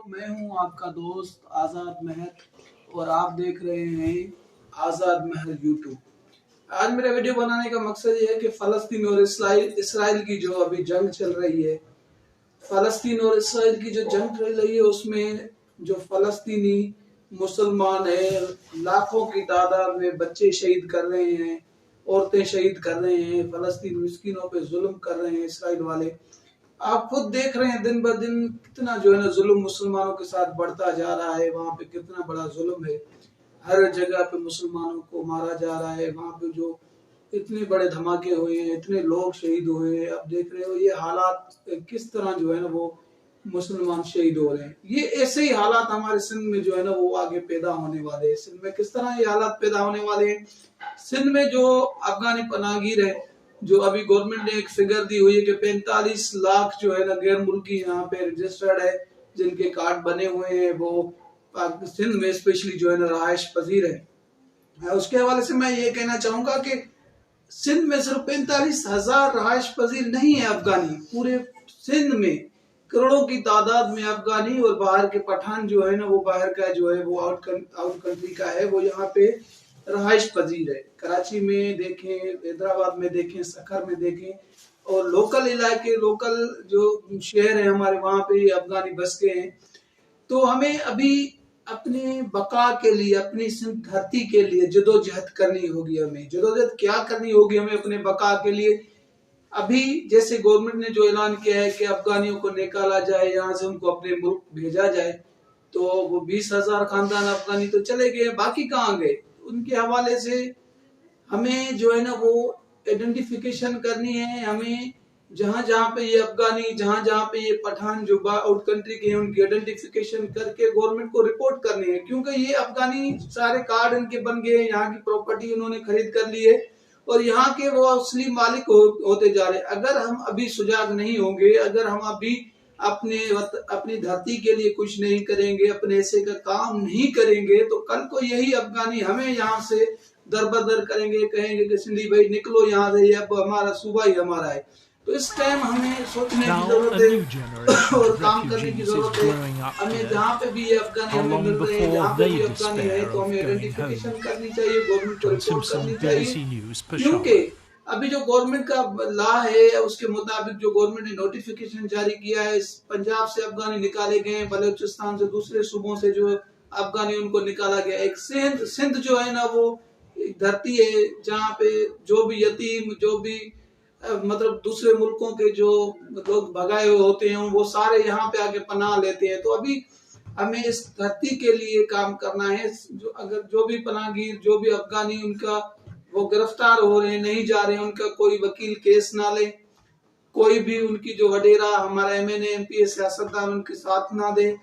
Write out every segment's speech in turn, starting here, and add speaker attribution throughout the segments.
Speaker 1: मैं हूं आपका दोस्त आज़ाद महर और आप देख रहे हैं आज़ाद महर यूट्यूब। आज मेरा वीडियो बनाने का मकसद ये है कि फ़लस्तीन और इसराइल की जो अभी जंग चल रही है, फ़लस्तीन और इसराइल की जो जंग चल रही है उसमें जो फ़लस्तीनी मुसलमान है लाखों की तादाद में बच्चे शहीद कर रहे हैं, औरतें शहीद कर रहे हैं, फ़लस्तीन मिस्किनों पे जुल्म कर रहे हैं इसराइल वाले। आप खुद देख रहे हैं दिन ब दिन कितना जो है ना जुल्म मुसलमानों के साथ बढ़ता जा रहा है। वहाँ पे कितना बड़ा जुल्म है, हर जगह पे मुसलमानों को मारा जा रहा है। वहाँ पे जो इतने बड़े धमाके हुए हैं, इतने लोग शहीद हुए हैं, अब देख रहे हो ये हालात किस तरह जो है ना वो मुसलमान शहीद हो रहे हैं। ये ऐसे ही हालात हमारे सिंध में जो है ना वो आगे पैदा होने वाले हैं। सिंध में किस तरह ये हालात पैदा होने वाले हैं, सिंध में जो अफगानी पनाहगीर है, जो अभी गवर्नमेंट ने एक फिगर दी हुई है कि 45 लाख जो है ना गैर मुल्की यहाँ पे रजिस्टर्ड है, जिनके कार्ड बने हुए हैं, वो सिंध में स्पेशली जो है ना रहायश पजीर है। उसके हवाले से मैं ये कहना चाहूंगा कि सिंध में सिर्फ 45,000 रहायश पजीर नहीं है अफगानी, पूरे सिंध में करोड़ों की तादाद में अफगानी और बाहर के पठान जो है ना वो बाहर का जो है वो आउट कंट्री का है, वो यहाँ पे रहायश पजीर है। कराची में देखें, हैदराबाद में देखें, सखर में देखें और लोकल इलाके, लोकल जो शहर है हमारे वहाँ पे अफगानी बस गए हैं। तो हमें अभी अपने बका के लिए, अपनी सिंध धरती के लिए जदोजहद करनी होगी। हमें जदोजहद क्या करनी होगी हमें अपने बका के लिए। अभी जैसे गवर्नमेंट ने जो ऐलान किया है कि अफगानियों को निकाला जाए, यहाँ से उनको अपने मुल्क भेजा जाए, तो वो 20,000 खानदान अफगानी तो चले गए, बाकी कहाँ गए? उनके हवाले से हमें जो है ना वो आइडेंटिफिकेशन करनी है। हमें जहां जहां पे ये अफगानी, जहां जहां पे ये पठान जो आउट कंट्री के हैं, उनकी आइडेंटिफिकेशन करके गवर्नमेंट को रिपोर्ट करनी है। क्योंकि ये अफगानी सारे कार्ड इनके बन गए, यहाँ की प्रॉपर्टी उन्होंने खरीद कर ली है और यहाँ के वो असली मालिक होते जा रहे हैं। अगर हम अभी सुजाग नहीं होंगे, अगर हम अभी अपनी धरती के लिए कुछ नहीं करेंगे, अपने हिस्से का काम नहीं करेंगे, तो कल को यही अफगानी हमें यहाँ से दरबदर करेंगे, कहेंगे कि सिंधी भाई निकलो यहाँ से, अब हमारा सूबा ही हमारा है। तो इस टाइम हमें सोचने की जरूरत है और काम करने की जरूरत है। हमें जहाँ पे भी ये अफगानी हमें मिल रहे हैं, जहाँ पे भी अफगानी है, तो हमें आइडेंटिफिकेशन करनी चाहिए, गवर्नमेंट को रिपोर्ट करनी चाहिए। क्योंकि अभी जो गवर्नमेंट का लॉ है उसके मुताबिक जो गवर्नमेंट ने नोटिफिकेशन जारी किया है, पंजाब से अफगानी निकाले गए, बलूचिस्तान से, दूसरे सूबों से जो अफगानी उनको निकाला गया। एक सिंध जो है ना वो धरती है जहाँ पे जो भी यतीम, जो भी मतलब दूसरे मुल्कों के जो लोग भगाए हुए होते हैं, वो सारे यहाँ पे आके पनाह लेते हैं। तो अभी हमें इस धरती के लिए काम करना है। जो भी पनाहगीर, जो भी अफगानी उनका वो गिरफ्तार हो रहे हैं, नहीं जा रहे हैं, उनका कोई वकील केस ना ले, कोई भी उनकी जो वडेरा हमारा MNA MP सियासतदान उनके साथ ना दे,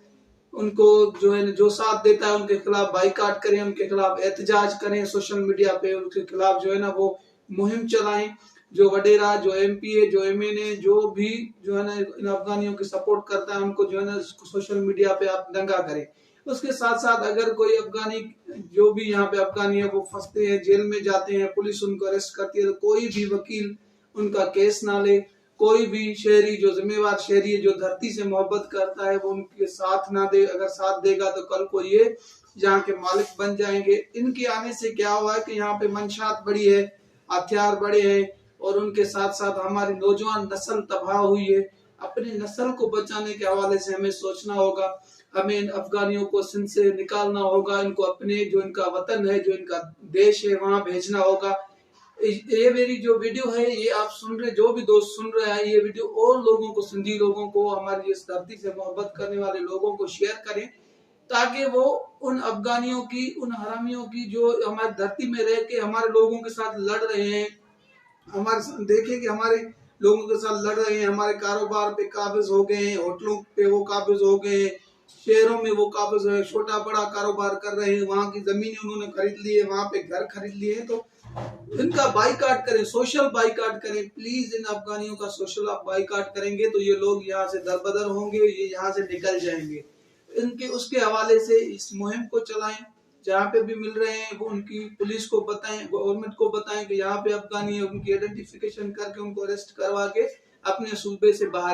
Speaker 1: उनको जो है जो साथ देता है उनके खिलाफ बाइकाट करें, उनके खिलाफ एहतजाज करें, सोशल मीडिया पे उनके खिलाफ जो है ना वो मुहिम चलाएं। जो वडेरा, जो MPA, जो MNA, जो भी जो है ना इन अफगानियों की सपोर्ट करता है, उनको जो है ना सोशल मीडिया पे आप दंगा करें। उसके साथ साथ अगर कोई अफगानी, जो भी यहाँ पे अफगानी है, वो फंसते हैं, जेल में जाते हैं, पुलिस उनको अरेस्ट करती है, तो कोई भी वकील उनका केस ना ले, कोई भी शहरी, जो जिम्मेवार शहरी है, जो धरती से मोहब्बत करता है, वो उनके साथ ना दे। अगर साथ देगा तो कल को ये यहाँ के मालिक बन जाएंगे। इनके आने से क्या हुआ है कि यहाँ पे मंशात बढ़ी है, हथियार बढ़े हैं और उनके साथ साथ हमारी नौजवान नस्ल तबाह हुई है। अपनी नस्ल को बचाने के हवाले से हमें सोचना होगा। हमें इन अफगानियों को सिंध से निकालना होगा, इनको अपने जो इनका वतन है, जो इनका देश है, वहां भेजना होगा। ये मेरी जो वीडियो है, ये आप सुन रहे, जो भी दोस्त सुन रहे हैं, ये वीडियो और लोगों को, सिंधी लोगों को, हमारी इस धरती से मोहब्बत करने वाले लोगों को शेयर करें, ताकि वो उन अफगानियों की, उन हरामियों की जो हमारी धरती में रह के हमारे लोगों के साथ लड़ रहे हैं, हमारे देखें कि हमारे लोगों के साथ लड़ रहे हैं, हमारे कारोबार पे काबिज हो गए हैं, होटलों पे वो काबिज हो गए हैं, शहरों में वो काबिज है, छोटा बड़ा कारोबार कर रहे हैं, वहां की जमीनें उन्होंने खरीद ली है, वहां पे घर खरीद लिए हैं। तो इनका बाइकाट करें, सोशल बाइकाट करें प्लीज। इन अफगानियों का सोशल आप बाइकाट करेंगे तो ये लोग यहाँ से दरबदर होंगे, ये यहाँ से निकल जाएंगे। इनके उसके हवाले से इस मुहिम को चलाएं, जहाँ पे भी मिल रहे हैं वो उनकी पुलिस को बताएं, गवर्नमेंट को बताएं कि यहाँ पे अफगानी है, उनकी आइडेंटिफिकेशन करके उनको अरेस्ट करवा के अपने सूबे से बाहर